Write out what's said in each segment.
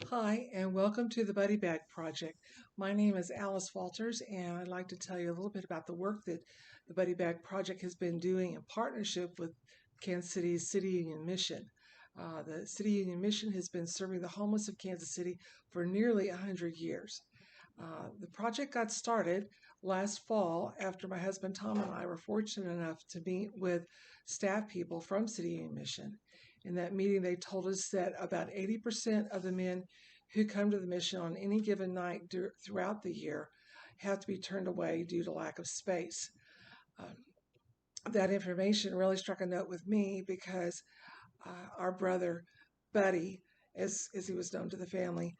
Hi, and welcome to the Buddy Bag Project. My name is Alice Walters, and I'd like to tell you a little bit about the work that the Buddy Bag Project has been doing in partnership with Kansas City's City Union Mission. The City Union Mission has been serving the homeless of Kansas City for nearly 100 years. The project got started last fall after my husband Tom and I were fortunate enough to meet with staff people from City Union Mission. In that meeting, they told us that about 80% of the men who come to the mission on any given night throughout the year have to be turned away due to lack of space. Um, that information really struck a note with me because our brother, Buddy, as he was known to the family,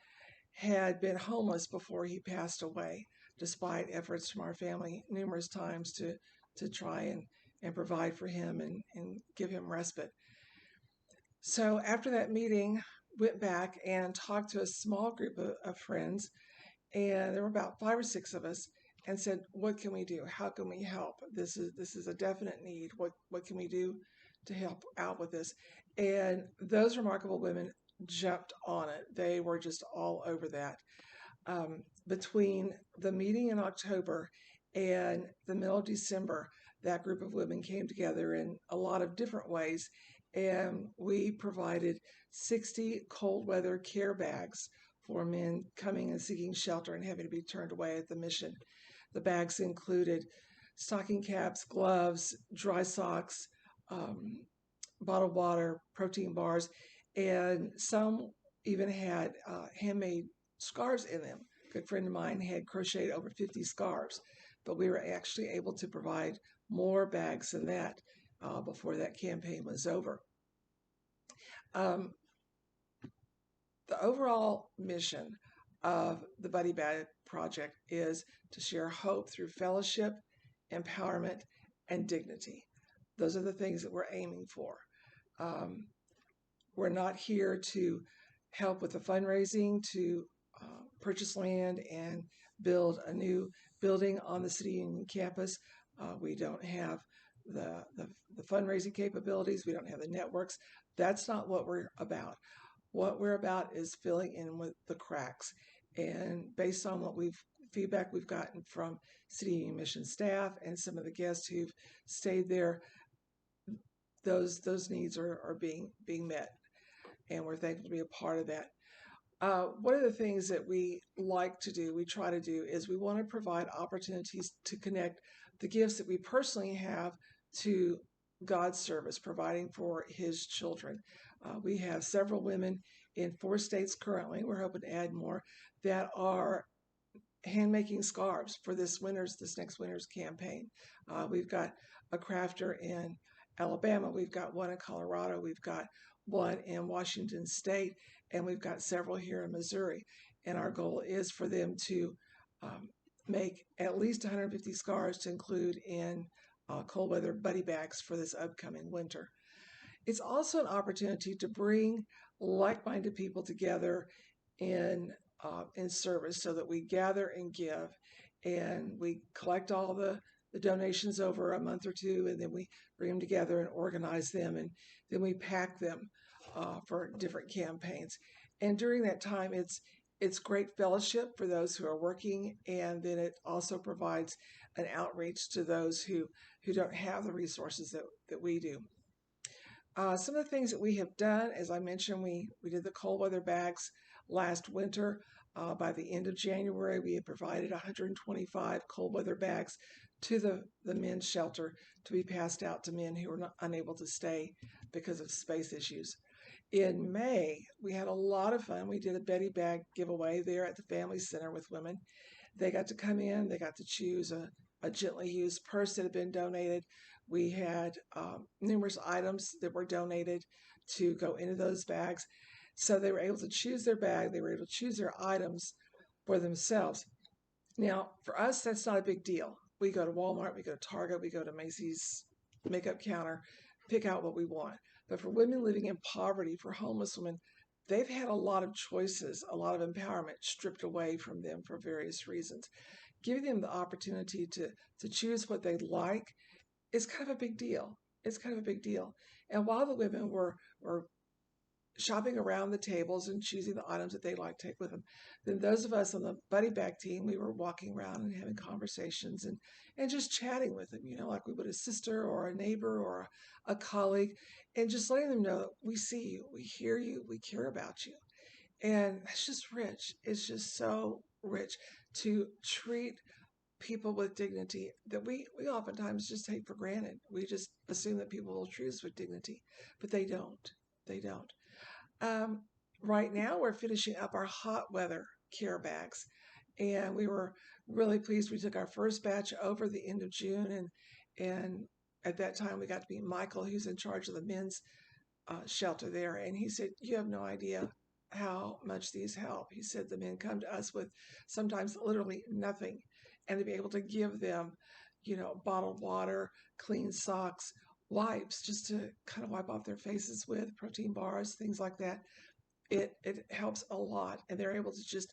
had been homeless before he passed away, despite efforts from our family numerous times to try and provide for him and give him respite. So after that meeting, went back and talked to a small group of friends, and there were about 5 or 6 of us, and said, "What can we do? How can we help? This is a definite need. What can we do to help out with this?" And those remarkable women jumped on it. They were just all over that. Between the meeting in October and the middle of December, that group of women came together in a lot of different ways, and we provided 60 cold weather care bags for men coming and seeking shelter and having to be turned away at the mission. The bags included stocking caps, gloves, dry socks, um, bottled water, protein bars, and some even had handmade scarves in them. A good friend of mine had crocheted over 50 scarves, but we were actually able to provide more bags than that before that campaign was over. Um, the overall mission of the Buddy Bag Project is to share hope through fellowship, empowerment, and dignity. Those are the things that we're aiming for. Um, we're not here to help with the fundraising to purchase land and build a new building on the City Union campus. We don't have the fundraising capabilities. We don't have the networks. That's not what we're about. What we're about is filling in with the cracks. And based on what feedback we've gotten from City Union Mission staff and some of the guests who've stayed there, those needs are being met, and we're thankful to be a part of that. One of the things that we like to do, we try to do, is we want to provide opportunities to connect the gifts that we personally have to God's service, providing for His children. We have several women in 4 states currently, we're hoping to add more, that are hand making scarves for this next winter's campaign. We've got a crafter in Alabama, we've got one in Colorado, we've got one in Washington State, and we've got several here in Missouri. And our goal is for them to make at least 150 scarves to include in cold weather buddy bags for this upcoming winter. It's also an opportunity to bring like-minded people together in service, so that we gather and give, and we collect all the donations over a month or two, and then we bring them together and organize them, and then we pack them for different campaigns. And during that time, it's great fellowship for those who are working, and then it also provides an outreach to those who don't have the resources that we do. Some of the things that we have done, as I mentioned, we did the cold weather bags last winter. By the end of January, we had provided 125 cold weather bags to the men's shelter to be passed out to men who were unable to stay because of space issues. In May, we had a lot of fun. We did a Betty Bag giveaway there at the Family Center with women. They got to come in, they got to choose a gently used purse that had been donated. We had numerous items that were donated to go into those bags. So they were able to choose their bag, they were able to choose their items for themselves. Now, for us, that's not a big deal. We go to Walmart, we go to Target, we go to Macy's makeup counter, pick out what we want. But for women living in poverty, for homeless women, they've had a lot of choices, a lot of empowerment stripped away from them for various reasons. Giving them the opportunity to choose what they like is kind of a big deal. It's kind of a big deal. And while the women were shopping around the tables and choosing the items that they like to take with them. Then those of us on the buddy bag team, we were walking around and having conversations and just chatting with them, like we would a sister or a neighbor or a colleague, and just letting them know that we see you, we hear you, we care about you. And it's just rich. It's just so rich to treat people with dignity that we oftentimes just take for granted. We just assume that people will treat us with dignity, but they don't. They don't. Um, right now, we're finishing up our hot weather care bags, and we were really pleased. We took our first batch over the end of June, and at that time, we got to meet Michael, who's in charge of the men's shelter there, and he said, "You have no idea how much these help." He said the men come to us with sometimes literally nothing, and to be able to give them, bottled water, clean socks, wipes, just to kind of wipe off their faces with, protein bars, things like that. It helps a lot, and they're able to just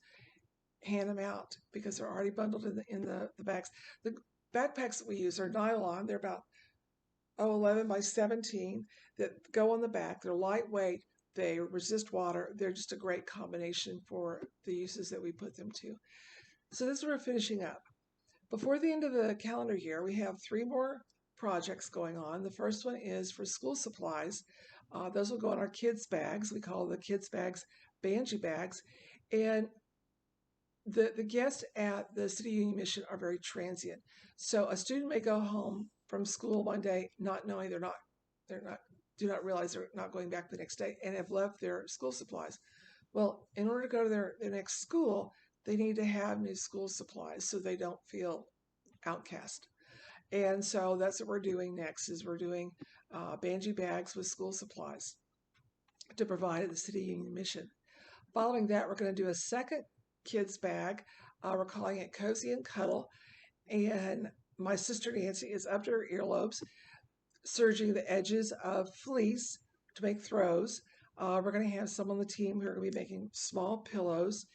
hand them out because they're already bundled in the bags. The backpacks that we use are nylon. They're about 11 by 17 that go on the back. They're lightweight. They resist water. They're just a great combination for the uses that we put them to. So this we're finishing up. Before the end of the calendar year, we have 3 more projects going on. The first one is for school supplies. Those will go in our kids' bags. We call the kids' bags Banji bags. And the guests at the City Union Mission are very transient. So a student may go home from school one day not knowing do not realize they're not going back the next day and have left their school supplies. Well, in order to go to their next school, they need to have new school supplies so they don't feel outcast. And so that's what we're doing next is we're doing Banji bags with school supplies to provide at the City Union Mission. Following that, we're going to do a second kids bag. We're calling it Cozy and Cuddle. And my sister Nancy is up to her earlobes, serging the edges of fleece to make throws. We're going to have some on the team who are going to be making small pillows.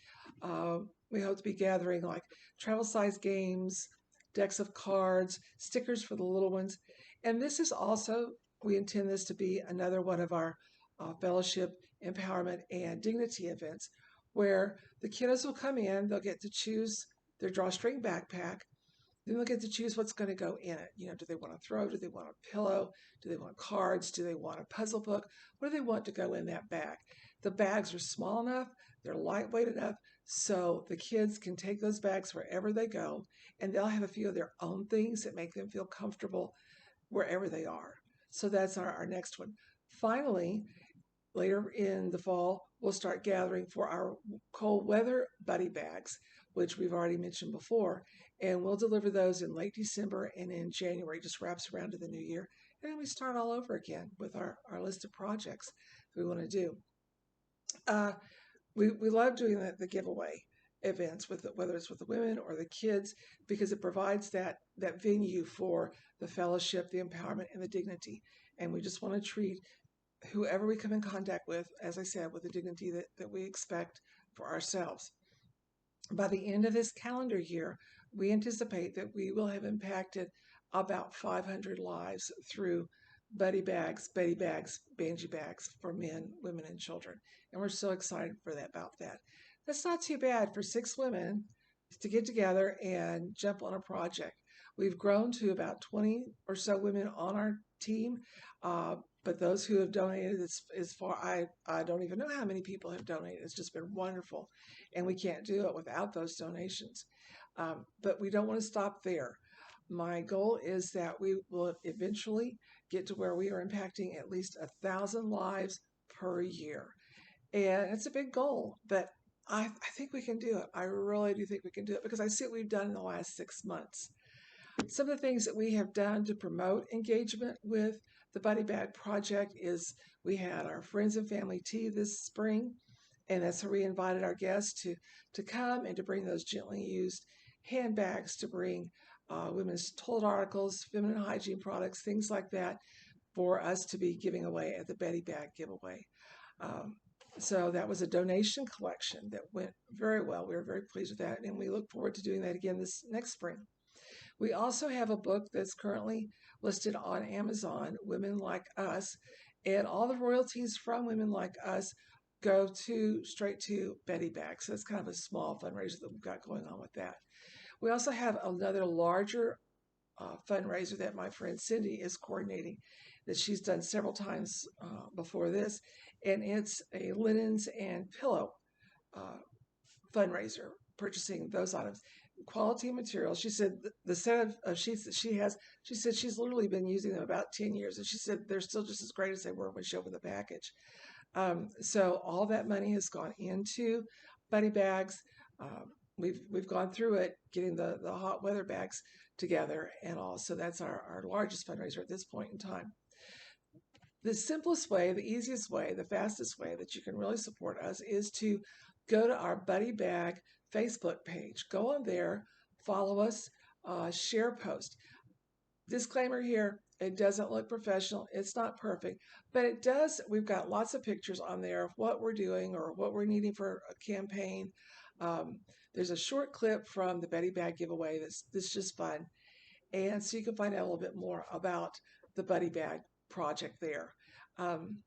We hope to be gathering like travel size games, decks of cards, stickers for the little ones. And this is also, we intend this to be another one of our fellowship, empowerment, and dignity events where the kiddos will come in, they'll get to choose their drawstring backpack. Then they'll get to choose what's going to go in it. Do they want a throw? Do they want a pillow? Do they want cards? Do they want a puzzle book? What do they want to go in that bag? The bags are small enough, they're lightweight enough, so the kids can take those bags wherever they go, and they'll have a few of their own things that make them feel comfortable wherever they are. So that's our next one. Finally, later in the fall, we'll start gathering for our cold weather buddy bags, which we've already mentioned before. And we'll deliver those in late December and in January, just wraps around to the new year. And then we start all over again with our list of projects we want to do. We love doing the giveaway events whether it's with the women or the kids because it provides that venue for the fellowship, the empowerment, and the dignity. And we just want to treat whoever we come in contact with, as I said, with the dignity that we expect for ourselves. By the end of this calendar year, we anticipate that we will have impacted about 500 lives through Buddy bags, Betty bags, Banji bags for men, women, and children. And we're so excited about that. That's not too bad for 6 women to get together and jump on a project. We've grown to about 20 or so women on our team, but those who have donated is far. I don't even know how many people have donated. It's just been wonderful, and we can't do it without those donations. But we don't want to stop there. My goal is that we will eventually get to where we are impacting at least 1,000 lives per year. And it's a big goal, but I think we can do it. I really do think we can do it because I see what we've done in the last 6 months. Some of the things that we have done to promote engagement with the Buddy Bag Project is we had our friends and family tea this spring, and that's where we invited our guests to come and to bring those gently used handbags, to bring women's toilet articles, feminine hygiene products, things like that for us to be giving away at the Buddy Bag giveaway. So that was a donation collection that went very well. We were very pleased with that, and we look forward to doing that again this next spring. We also have a book that's currently listed on Amazon, Women Like Us, And all the royalties from Women Like Us go to straight to Betty Bag. So it's kind of a small fundraiser that we've got going on with that. We also have another larger fundraiser that my friend Cindy is coordinating that she's done several times before this, and it's a linens and pillow uh, fundraiser, purchasing those items. Quality materials. She said the set of sheets that she has, she said she's literally been using them about 10 years, and she said they're still just as great as they were when she opened the package. So all that money has gone into Buddy Bags. We've gone through it, getting the hot weather bags together and all. So that's our largest fundraiser at this point in time. The simplest way, the easiest way, the fastest way that you can really support us is to go to our Buddy Bag Facebook page. Go on there, follow us, share post. Disclaimer here, it doesn't look professional. It's not perfect, but it does. We've got lots of pictures on there of what we're doing or what we're needing for a campaign. Um, there's a short clip from the Betty Bag giveaway that's just fun. And so you can find out a little bit more about the Buddy Bag project there. Um,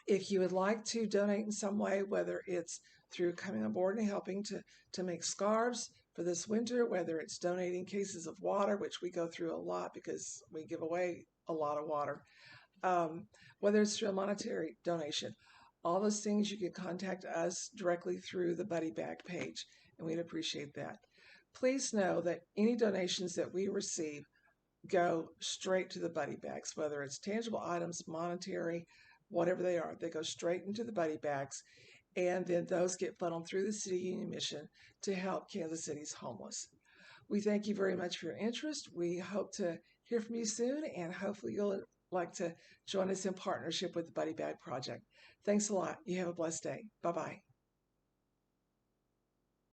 if you would like to donate in some way, whether it's through coming on board and helping to make scarves for this winter, whether it's donating cases of water, which we go through a lot because we give away a lot of water, whether it's through a monetary donation, all those things you can contact us directly through the Buddy Bag page, and we'd appreciate that. Please know that any donations that we receive go straight to the Buddy Bags, whether it's tangible items, monetary, whatever they go straight into the Buddy Bags, and then those get funneled through the City Union Mission to help Kansas City's homeless. We thank you very much for your interest. We hope to hear from you soon, and hopefully you'll like to join us in partnership with the Buddy Bag Project. Thanks a lot. You have a blessed day. Bye bye.